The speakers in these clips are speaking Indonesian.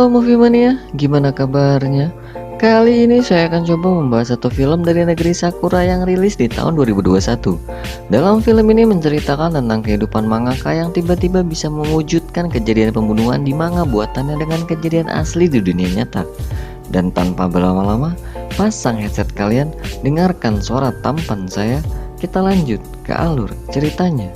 Halo Movie Mania, gimana kabarnya? Kali ini saya akan coba membahas satu film dari negeri Sakura yang rilis di tahun 2021. Dalam film ini menceritakan tentang kehidupan mangaka yang tiba-tiba bisa mewujudkan kejadian pembunuhan di manga buatannya dengan kejadian asli di dunia nyata. Dan tanpa berlama-lama, pasang headset kalian, dengarkan suara tampan saya, kita lanjut ke alur ceritanya.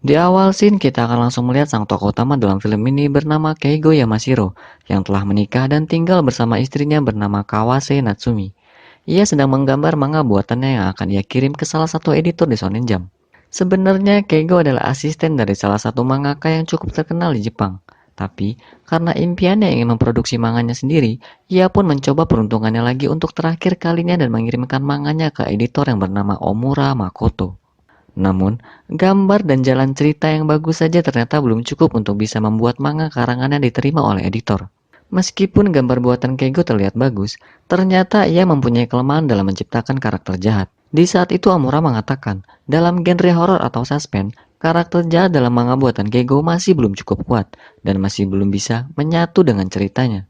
Di awal scene kita akan langsung melihat sang tokoh utama dalam film ini bernama Keigo Yamashiro yang telah menikah dan tinggal bersama istrinya bernama Kawase Natsumi. Ia sedang menggambar manga buatannya yang akan ia kirim ke salah satu editor di Shonen Jump. Sebenarnya Keigo adalah asisten dari salah satu mangaka yang cukup terkenal di Jepang. Tapi karena impiannya ingin memproduksi manganya sendiri, ia pun mencoba peruntungannya lagi untuk terakhir kalinya dan mengirimkan manganya ke editor yang bernama Omura Makoto. Namun, gambar dan jalan cerita yang bagus saja ternyata belum cukup untuk bisa membuat manga karangannya diterima oleh editor. Meskipun gambar buatan Keigo terlihat bagus, ternyata ia mempunyai kelemahan dalam menciptakan karakter jahat. Di saat itu Amura mengatakan, dalam genre horor atau suspense, karakter jahat dalam manga buatan Keigo masih belum cukup kuat dan masih belum bisa menyatu dengan ceritanya.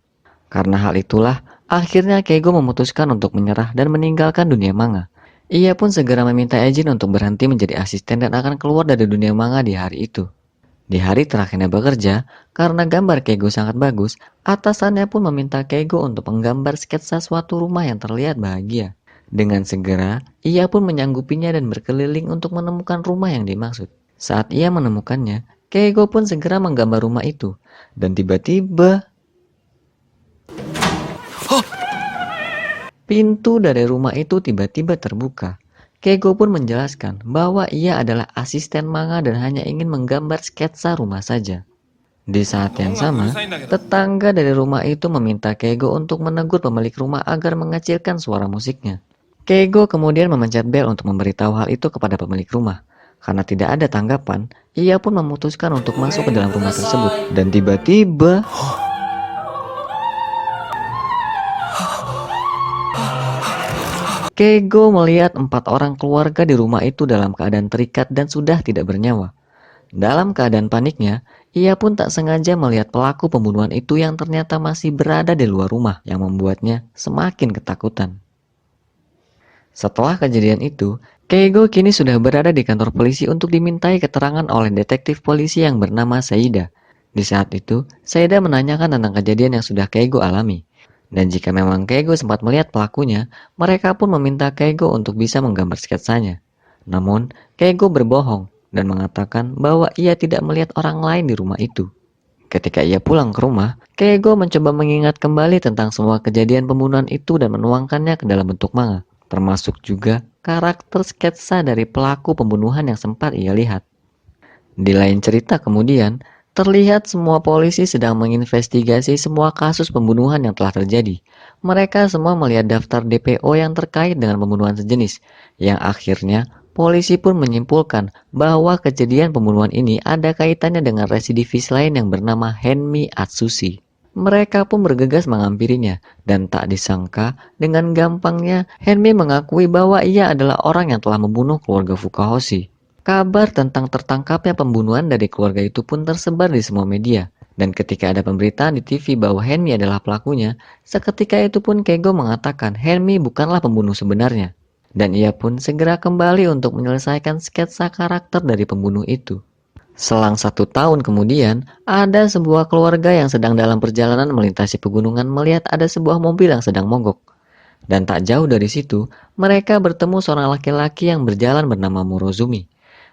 Karena hal itulah, akhirnya Keigo memutuskan untuk menyerah dan meninggalkan dunia manga. Ia pun segera meminta izin untuk berhenti menjadi asisten dan akan keluar dari dunia manga di hari itu. Di hari terakhirnya bekerja, karena gambar Keigo sangat bagus, atasannya pun meminta Keigo untuk menggambar sketsa suatu rumah yang terlihat bahagia. Dengan segera, ia pun menyanggupinya dan berkeliling untuk menemukan rumah yang dimaksud. Saat ia menemukannya, Keigo pun segera menggambar rumah itu. Dan tiba-tiba, pintu dari rumah itu tiba-tiba terbuka. Keigo pun menjelaskan bahwa ia adalah asisten manga dan hanya ingin menggambar sketsa rumah saja. Di saat yang sama, tetangga dari rumah itu meminta Keigo untuk menegur pemilik rumah agar mengecilkan suara musiknya. Keigo kemudian memencet bel untuk memberitahu hal itu kepada pemilik rumah. Karena tidak ada tanggapan, ia pun memutuskan untuk masuk ke dalam rumah tersebut. Dan tiba-tiba, Keigo melihat 4 orang keluarga di rumah itu dalam keadaan terikat dan sudah tidak bernyawa. Dalam keadaan paniknya, ia pun tak sengaja melihat pelaku pembunuhan itu yang ternyata masih berada di luar rumah yang membuatnya semakin ketakutan. Setelah kejadian itu, Keigo kini sudah berada di kantor polisi untuk dimintai keterangan oleh detektif polisi yang bernama Saida. Di saat itu, Saida menanyakan tentang kejadian yang sudah Keigo alami. Dan jika memang Keigo sempat melihat pelakunya, mereka pun meminta Keigo untuk bisa menggambar sketsanya. Namun, Keigo berbohong dan mengatakan bahwa ia tidak melihat orang lain di rumah itu. Ketika ia pulang ke rumah, Keigo mencoba mengingat kembali tentang semua kejadian pembunuhan itu dan menuangkannya ke dalam bentuk manga, termasuk juga karakter sketsa dari pelaku pembunuhan yang sempat ia lihat. Di lain cerita kemudian, terlihat semua polisi sedang menginvestigasi semua kasus pembunuhan yang telah terjadi. Mereka semua melihat daftar DPO yang terkait dengan pembunuhan sejenis, yang akhirnya polisi pun menyimpulkan bahwa kejadian pembunuhan ini ada kaitannya dengan residivis lain yang bernama Henmi Atsushi. Mereka pun bergegas menghampirinya, dan tak disangka dengan gampangnya Henmi mengakui bahwa ia adalah orang yang telah membunuh keluarga Fukahoshi. Kabar tentang tertangkapnya pembunuhan dari keluarga itu pun tersebar di semua media. Dan ketika ada pemberitaan di TV bahwa Henmi adalah pelakunya, seketika itu pun Keigo mengatakan Henmi bukanlah pembunuh sebenarnya. Dan ia pun segera kembali untuk menyelesaikan sketsa karakter dari pembunuh itu. Selang 1 tahun kemudian, ada sebuah keluarga yang sedang dalam perjalanan melintasi pegunungan melihat ada sebuah mobil yang sedang mogok. Dan tak jauh dari situ, mereka bertemu seorang laki-laki yang berjalan bernama Morozumi.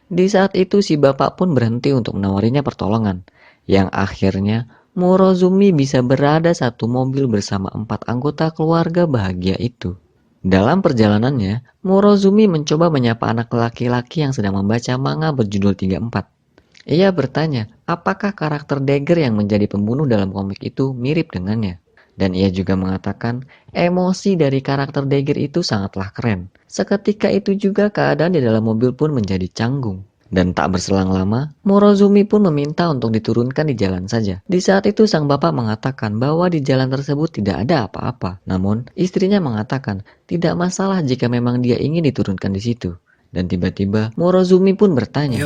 Di saat itu si bapak pun berhenti untuk menawarinya pertolongan, yang akhirnya Morozumi bisa berada satu mobil bersama 4 anggota keluarga bahagia itu. Dalam perjalanannya, Morozumi mencoba menyapa anak laki-laki yang sedang membaca manga berjudul 34. Ia bertanya, apakah karakter Dagger yang menjadi pembunuh dalam komik itu mirip dengannya? Dan ia juga mengatakan emosi dari karakter Dagger itu sangatlah keren. Seketika itu juga keadaan di dalam mobil pun menjadi canggung. Dan tak berselang lama, Morozumi pun meminta untuk diturunkan di jalan saja. Di saat itu sang bapak mengatakan bahwa di jalan tersebut tidak ada apa-apa. Namun istrinya mengatakan tidak masalah jika memang dia ingin diturunkan di situ. Dan tiba-tiba Morozumi pun bertanya,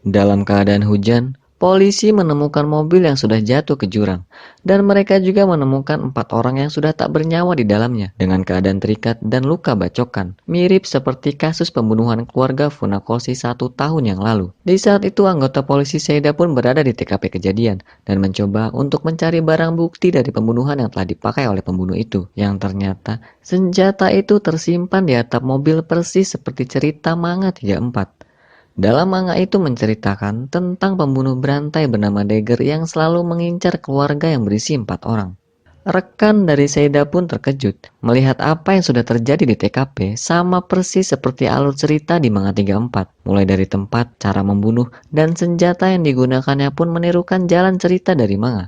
dalam keadaan hujan, Polisi menemukan mobil yang sudah jatuh ke jurang, dan mereka juga menemukan 4 orang yang sudah tak bernyawa di dalamnya dengan keadaan terikat dan luka bacokan, mirip seperti kasus pembunuhan keluarga Funakoshi 1 tahun yang lalu. Di saat itu, anggota polisi Seida pun berada di TKP kejadian dan mencoba untuk mencari barang bukti dari pembunuhan yang telah dipakai oleh pembunuh itu, yang ternyata senjata itu tersimpan di atap mobil persis seperti cerita manga 34. Dalam manga itu menceritakan tentang pembunuh berantai bernama Dagger yang selalu mengincar keluarga yang berisi 4 orang. Rekan dari Seida pun terkejut melihat apa yang sudah terjadi di TKP sama persis seperti alur cerita di manga 34. Mulai dari tempat, cara membunuh, dan senjata yang digunakannya pun menirukan jalan cerita dari manga.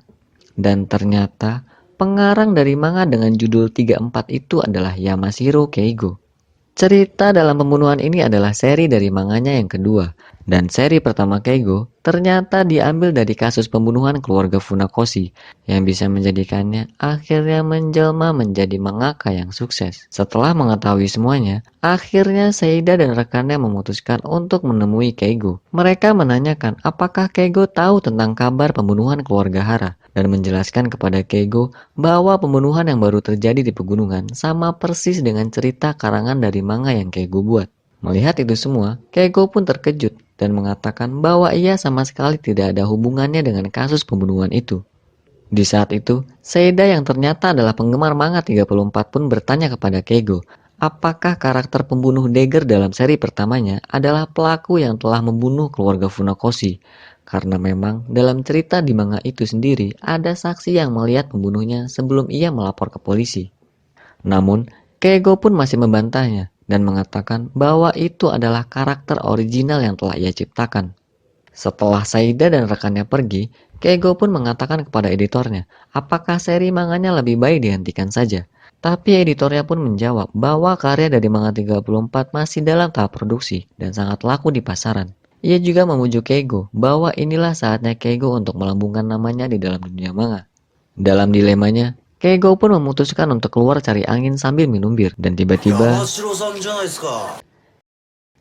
Dan ternyata pengarang dari manga dengan judul 34 itu adalah Yamashiro Keigo. Cerita dalam pembunuhan ini adalah seri dari manganya yang kedua, dan seri pertama Keigo ternyata diambil dari kasus pembunuhan keluarga Funakoshi yang bisa menjadikannya akhirnya menjelma menjadi mangaka yang sukses. Setelah mengetahui semuanya, akhirnya Seida dan rekannya memutuskan untuk menemui Keigo. Mereka menanyakan apakah Keigo tahu tentang kabar pembunuhan keluarga Hara dan menjelaskan kepada Keigo bahwa pembunuhan yang baru terjadi di pegunungan sama persis dengan cerita karangan dari manga yang Keigo buat. Melihat itu semua, Keigo pun terkejut dan mengatakan bahwa ia sama sekali tidak ada hubungannya dengan kasus pembunuhan itu. Di saat itu, Seida yang ternyata adalah penggemar manga 34 pun bertanya kepada Keigo, apakah karakter pembunuh Dagger dalam seri pertamanya adalah pelaku yang telah membunuh keluarga Funakoshi. Karena memang dalam cerita di manga itu sendiri ada saksi yang melihat pembunuhnya sebelum ia melapor ke polisi. Namun, Keigo pun masih membantahnya dan mengatakan bahwa itu adalah karakter original yang telah ia ciptakan. Setelah Saida dan rekannya pergi, Keigo pun mengatakan kepada editornya, apakah seri manganya lebih baik dihentikan saja. Tapi editornya pun menjawab bahwa karya dari manga 34 masih dalam tahap produksi dan sangat laku di pasaran. Ia juga memujuk Keigo bahwa inilah saatnya Keigo untuk melambungkan namanya di dalam dunia manga. Dalam dilemanya, Keigo pun memutuskan untuk keluar cari angin sambil minum bir, dan tiba-tiba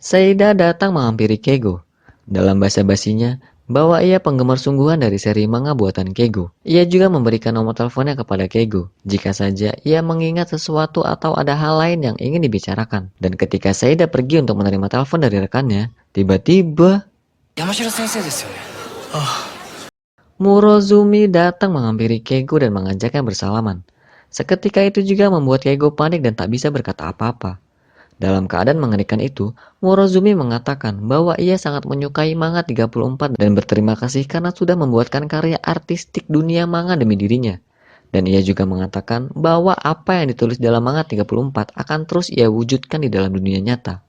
Seida datang menghampiri Keigo. Dalam basa-basinya, bahwa ia penggemar sungguhan dari seri manga buatan Keigo. Ia juga memberikan nomor teleponnya kepada Keigo, jika saja ia mengingat sesuatu atau ada hal lain yang ingin dibicarakan. Dan ketika Seida pergi untuk menerima telepon dari rekannya, tiba-tiba Murozumi datang menghampiri Keigo dan mengajaknya bersalaman. Seketika itu juga membuat Keigo panik dan tak bisa berkata apa-apa. Dalam keadaan mengerikan itu, Morozumi mengatakan bahwa ia sangat menyukai manga 34 dan berterima kasih karena sudah membuatkan karya artistik dunia manga demi dirinya. Dan ia juga mengatakan bahwa apa yang ditulis dalam manga 34 akan terus ia wujudkan di dalam dunia nyata.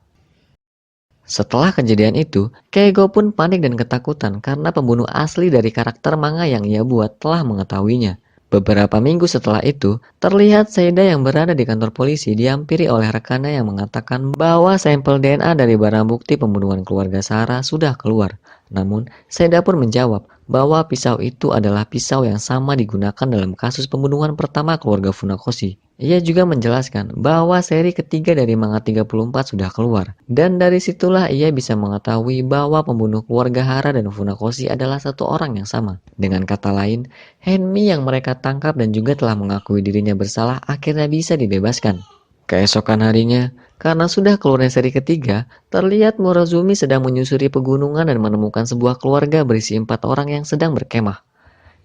Setelah kejadian itu, Keigo pun panik dan ketakutan karena pembunuh asli dari karakter manga yang ia buat telah mengetahuinya. Beberapa minggu setelah itu, terlihat Seida yang berada di kantor polisi dihampiri oleh rekannya yang mengatakan bahwa sampel DNA dari barang bukti pembunuhan keluarga Sarah sudah keluar. Namun, Seida pun menjawab bahwa pisau itu adalah pisau yang sama digunakan dalam kasus pembunuhan pertama keluarga Funakoshi. Ia juga menjelaskan bahwa seri ketiga dari manga 34 sudah keluar. Dan dari situlah ia bisa mengetahui bahwa pembunuh keluarga Hara dan Funakoshi adalah satu orang yang sama. Dengan kata lain, Henmi yang mereka tangkap dan juga telah mengakui dirinya bersalah akhirnya bisa dibebaskan. Keesokan harinya, karena sudah keluarnya seri ketiga, terlihat Morozumi sedang menyusuri pegunungan dan menemukan sebuah keluarga berisi 4 orang yang sedang berkemah.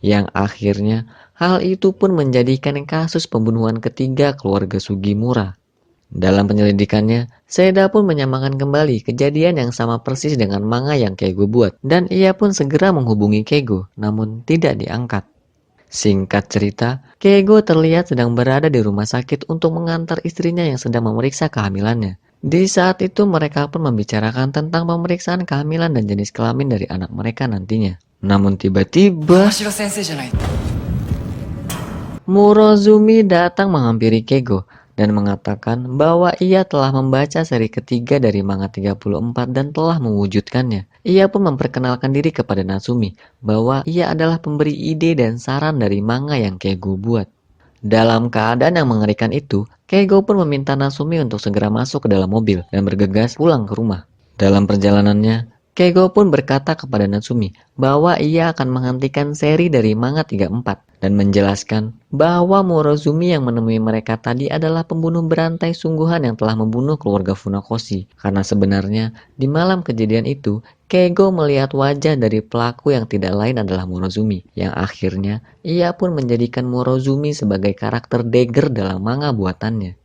Yang akhirnya, hal itu pun menjadikan kasus pembunuhan ketiga keluarga Sugimura. Dalam penyelidikannya, Seida pun menyamakan kembali kejadian yang sama persis dengan manga yang Keigo buat, dan ia pun segera menghubungi Keigo, namun tidak diangkat. Singkat cerita, Keigo terlihat sedang berada di rumah sakit untuk mengantar istrinya yang sedang memeriksa kehamilannya. Di saat itu mereka pun membicarakan tentang pemeriksaan kehamilan dan jenis kelamin dari anak mereka nantinya. Namun tiba-tiba Murozumi datang menghampiri Keigo dan mengatakan bahwa ia telah membaca seri ketiga dari manga 34 dan telah mewujudkannya. Ia pun memperkenalkan diri kepada Natsumi bahwa ia adalah pemberi ide dan saran dari manga yang Keigo buat. Dalam keadaan yang mengerikan itu, Keigo pun meminta Natsumi untuk segera masuk ke dalam mobil dan bergegas pulang ke rumah. Dalam perjalanannya, Keigo pun berkata kepada Natsumi bahwa ia akan menghentikan seri dari manga 34 dan menjelaskan bahwa Morozumi yang menemui mereka tadi adalah pembunuh berantai sungguhan yang telah membunuh keluarga Funakoshi. Karena sebenarnya di malam kejadian itu, Keigo melihat wajah dari pelaku yang tidak lain adalah Morozumi, yang akhirnya ia pun menjadikan Morozumi sebagai karakter dagger dalam manga buatannya.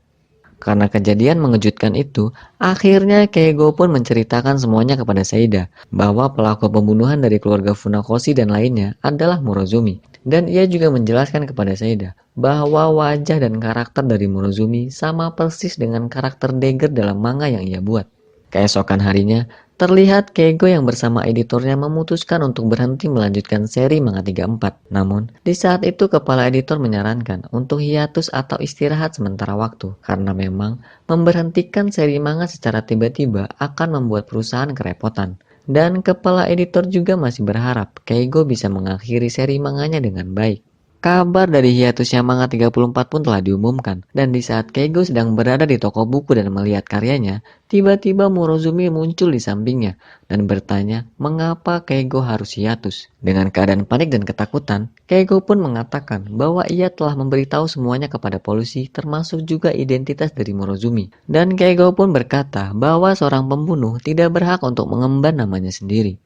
Karena kejadian mengejutkan itu, akhirnya Keigo pun menceritakan semuanya kepada Seida, bahwa pelaku pembunuhan dari keluarga Funakoshi dan lainnya adalah Morozumi. Dan ia juga menjelaskan kepada Seida bahwa wajah dan karakter dari Morozumi sama persis dengan karakter Dagger dalam manga yang ia buat. Keesokan harinya, terlihat Keigo yang bersama editornya memutuskan untuk berhenti melanjutkan seri manga 34. Namun, di saat itu kepala editor menyarankan untuk hiatus atau istirahat sementara waktu, karena memang memberhentikan seri manga secara tiba-tiba akan membuat perusahaan kerepotan. Dan kepala editor juga masih berharap Keigo bisa mengakhiri seri manganya dengan baik. Kabar dari hiatusnya manga 34 pun telah diumumkan, dan di saat Keigo sedang berada di toko buku dan melihat karyanya, tiba-tiba Morozumi muncul di sampingnya dan bertanya mengapa Keigo harus hiatus. Dengan keadaan panik dan ketakutan, Keigo pun mengatakan bahwa ia telah memberitahu semuanya kepada polisi termasuk juga identitas dari Morozumi. Dan Keigo pun berkata bahwa seorang pembunuh tidak berhak untuk mengemban namanya sendiri.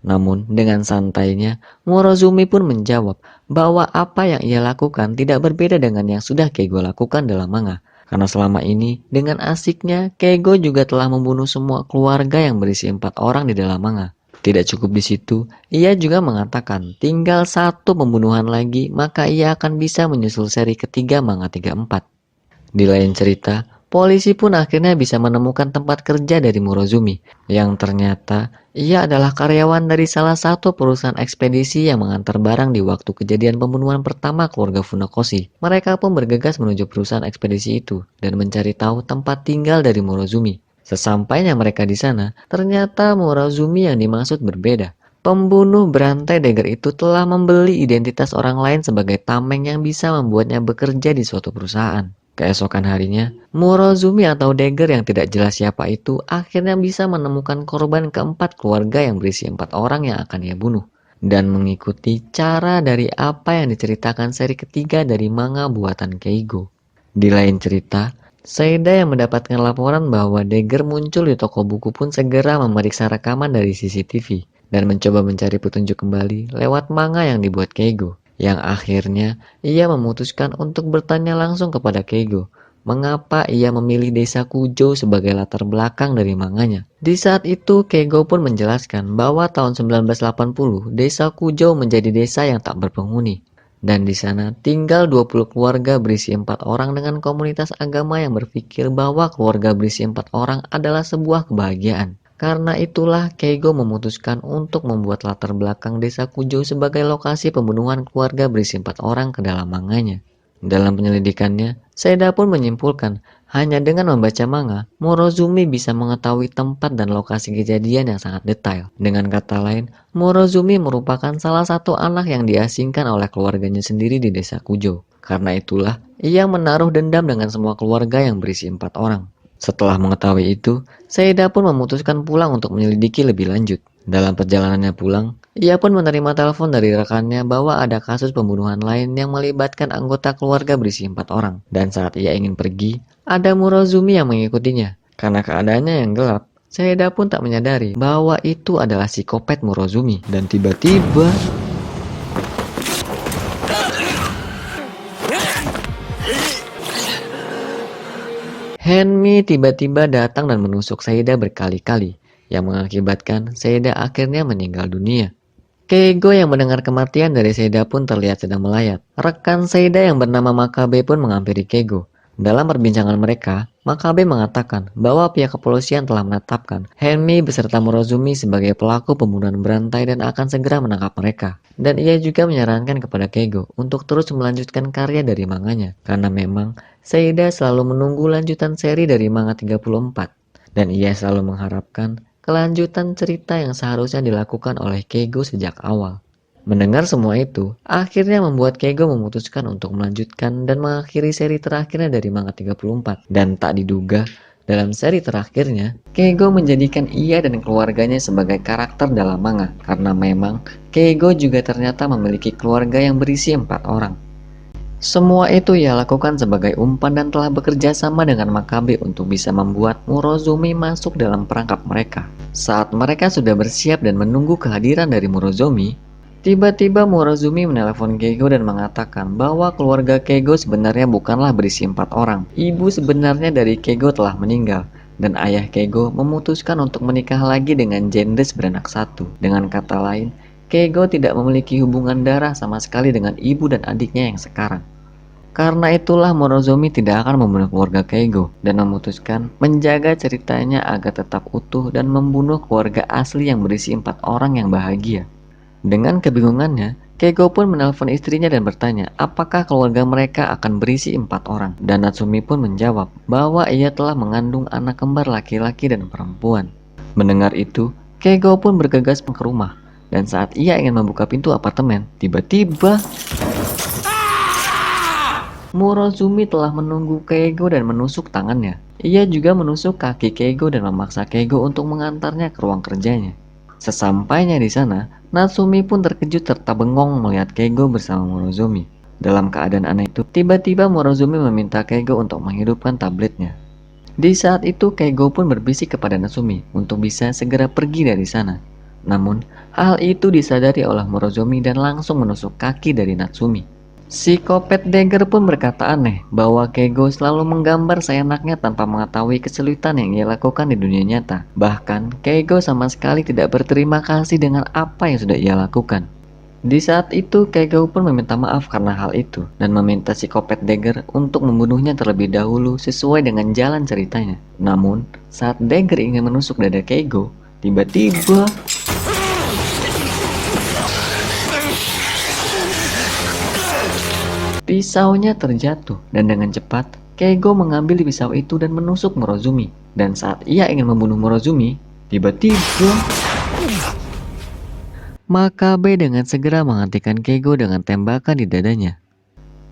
Namun, dengan santainya, Morozumi pun menjawab bahwa apa yang ia lakukan tidak berbeda dengan yang sudah Keigo lakukan dalam manga. Karena selama ini, dengan asiknya, Keigo juga telah membunuh semua keluarga yang berisi 4 orang di dalam manga. Tidak cukup di situ, ia juga mengatakan tinggal satu pembunuhan lagi, maka ia akan bisa menyusul seri ketiga manga 34. Di lain cerita, polisi pun akhirnya bisa menemukan tempat kerja dari Morozumi, yang ternyata ia adalah karyawan dari salah satu perusahaan ekspedisi yang mengantar barang di waktu kejadian pembunuhan pertama keluarga Funakoshi. Mereka pun bergegas menuju perusahaan ekspedisi itu dan mencari tahu tempat tinggal dari Morozumi. Sesampainya mereka di sana, ternyata Morozumi yang dimaksud berbeda. Pembunuh berantai dagger itu telah membeli identitas orang lain sebagai tameng yang bisa membuatnya bekerja di suatu perusahaan. Keesokan harinya, Morozumi atau Dagger yang tidak jelas siapa itu akhirnya bisa menemukan korban keempat keluarga yang berisi 4 orang yang akan ia bunuh. Dan mengikuti cara dari apa yang diceritakan seri ketiga dari manga buatan Keigo. Di lain cerita, Seida yang mendapatkan laporan bahwa Dagger muncul di toko buku pun segera memeriksa rekaman dari CCTV dan mencoba mencari petunjuk kembali lewat manga yang dibuat Keigo. Yang akhirnya ia memutuskan untuk bertanya langsung kepada Keigo mengapa ia memilih desa Kujo sebagai latar belakang dari manganya. Di saat itu Keigo pun menjelaskan bahwa tahun 1980 desa Kujo menjadi desa yang tak berpenghuni. Dan di sana tinggal 20 keluarga berisi 4 orang dengan komunitas agama yang berpikir bahwa keluarga berisi 4 orang adalah sebuah kebahagiaan. Karena itulah Keigo memutuskan untuk membuat latar belakang desa Kujo sebagai lokasi pembunuhan keluarga berisi 4 orang ke dalam manganya. Dalam penyelidikannya, Seida pun menyimpulkan hanya dengan membaca manga, Morozumi bisa mengetahui tempat dan lokasi kejadian yang sangat detail. Dengan kata lain, Morozumi merupakan salah satu anak yang diasingkan oleh keluarganya sendiri di desa Kujo. Karena itulah, ia menaruh dendam dengan semua keluarga yang berisi 4 orang. Setelah mengetahui itu, Seida pun memutuskan pulang untuk menyelidiki lebih lanjut. Dalam perjalanannya pulang, ia pun menerima telepon dari rekannya bahwa ada kasus pembunuhan lain yang melibatkan anggota keluarga berisi 4 orang. Dan saat ia ingin pergi, ada Morozumi yang mengikutinya. Karena keadaannya yang gelap, Seida pun tak menyadari bahwa itu adalah psikopat Morozumi. Dan tiba-tiba Henmi tiba-tiba datang dan menusuk Seida berkali-kali, yang mengakibatkan Seida akhirnya meninggal dunia. Keigo yang mendengar kematian dari Seida pun terlihat sedang melayat. Rekan Seida yang bernama Makabe pun menghampiri Keigo. Dalam perbincangan mereka, Makabe mengatakan bahwa pihak kepolisian telah menetapkan Henmi beserta Morozumi sebagai pelaku pembunuhan berantai dan akan segera menangkap mereka. Dan ia juga menyarankan kepada Keigo untuk terus melanjutkan karya dari manganya, karena memang Seida selalu menunggu lanjutan seri dari manga 34. Dan ia selalu mengharapkan kelanjutan cerita yang seharusnya dilakukan oleh Keigo sejak awal. Mendengar semua itu, akhirnya membuat Keigo memutuskan untuk melanjutkan dan mengakhiri seri terakhirnya dari manga 34. Dan tak diduga, Dalam seri terakhirnya, Keigo menjadikan ia dan keluarganya sebagai karakter dalam manga karena memang Keigo juga ternyata memiliki keluarga yang berisi 4 orang. Semua itu ia lakukan sebagai umpan dan telah bekerja sama dengan Makabe untuk bisa membuat Morozumi masuk dalam perangkap mereka. Saat mereka sudah bersiap dan menunggu kehadiran dari Morozumi, tiba-tiba Morozumi menelepon Keigo dan mengatakan bahwa keluarga Keigo sebenarnya bukanlah berisi 4 orang. Ibu sebenarnya dari Keigo telah meninggal, dan ayah Keigo memutuskan untuk menikah lagi dengan Gendes beranak satu. Dengan kata lain, Keigo tidak memiliki hubungan darah sama sekali dengan ibu dan adiknya yang sekarang. Karena itulah Morozumi tidak akan membunuh keluarga Keigo dan memutuskan menjaga ceritanya agar tetap utuh dan membunuh keluarga asli yang berisi 4 orang yang bahagia. Dengan kebingungannya, Keigo pun menelpon istrinya dan bertanya apakah keluarga mereka akan berisi 4 orang. Dan Natsumi pun menjawab bahwa ia telah mengandung anak kembar laki-laki dan perempuan. Mendengar itu, Keigo pun bergegas ke rumah. Dan saat ia ingin membuka pintu apartemen, tiba-tiba Morozumi telah menunggu Keigo dan menusuk tangannya. Ia juga menusuk kaki Keigo dan memaksa Keigo untuk mengantarnya ke ruang kerjanya. Sesampainya di sana, Natsumi pun terkejut serta bengong melihat Keigo bersama Morozumi. Dalam keadaan aneh itu, tiba-tiba Morozumi meminta Keigo untuk menghidupkan tabletnya. Di saat itu, Keigo pun berbisik kepada Natsumi untuk bisa segera pergi dari sana. Namun, hal itu disadari oleh Morozumi dan langsung menusuk kaki dari Natsumi. Psikopat Dagger pun berkata aneh bahwa Keigo selalu menggambar seenaknya tanpa mengetahui kesulitan yang ia lakukan di dunia nyata. Bahkan, Keigo sama sekali tidak berterima kasih dengan apa yang sudah ia lakukan. Di saat itu, Keigo pun meminta maaf karena hal itu dan meminta psikopat Dagger untuk membunuhnya terlebih dahulu sesuai dengan jalan ceritanya. Namun, saat Dagger ingin menusuk dada Keigo, tiba-tiba pisaunya terjatuh dan dengan cepat Keigo mengambil pisau itu dan menusuk Morozumi. Dan saat ia ingin membunuh Morozumi, tiba-tiba Makabe dengan segera menghentikan Keigo dengan tembakan di dadanya.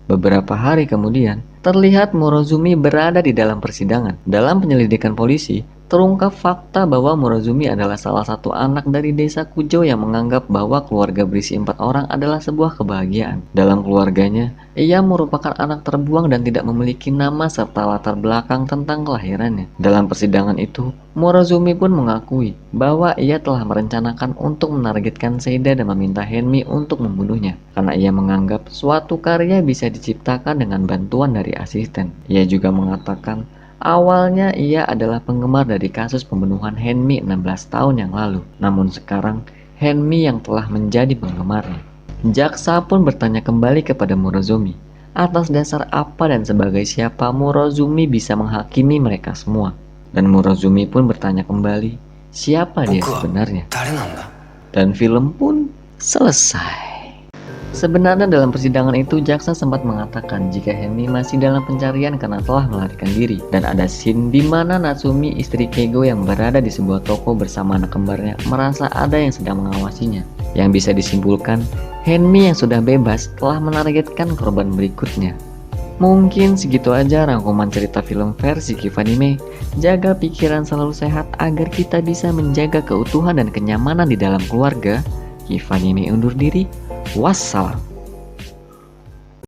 Beberapa hari kemudian, terlihat Morozumi berada di dalam persidangan. Dalam penyelidikan polisi, terungkap fakta bahwa Morozumi adalah salah satu anak dari desa Kujo yang menganggap bahwa keluarga berisi 4 orang adalah sebuah kebahagiaan. Dalam keluarganya, ia merupakan anak terbuang dan tidak memiliki nama serta latar belakang tentang kelahirannya. Dalam persidangan itu, Morozumi pun mengakui bahwa ia telah merencanakan untuk menargetkan Seida dan meminta Henmi untuk membunuhnya, karena ia menganggap suatu karya bisa diciptakan dengan bantuan dari asisten. Ia juga mengatakan awalnya ia adalah penggemar dari kasus pembunuhan Henmi 16 tahun yang lalu. Namun sekarang Henmi yang telah menjadi penggemarnya. Jaksa pun bertanya kembali kepada Morozumi, atas dasar apa dan sebagai siapa Morozumi bisa menghakimi mereka semua. Dan Morozumi pun bertanya kembali, siapa dia sebenarnya? Dan film pun selesai. Sebenarnya dalam persidangan itu jaksa sempat mengatakan jika Henmi masih dalam pencarian karena telah melarikan diri, dan ada scene di mana Natsumi istri Keigo yang berada di sebuah toko bersama anak kembarnya merasa ada yang sedang mengawasinya. Yang bisa disimpulkan, Henmi yang sudah bebas telah menargetkan korban berikutnya. Mungkin segitu aja rangkuman cerita film versi Kivanime. Jaga pikiran selalu sehat agar kita bisa menjaga keutuhan dan kenyamanan di dalam keluarga. Kivanime undur diri. Wassalam.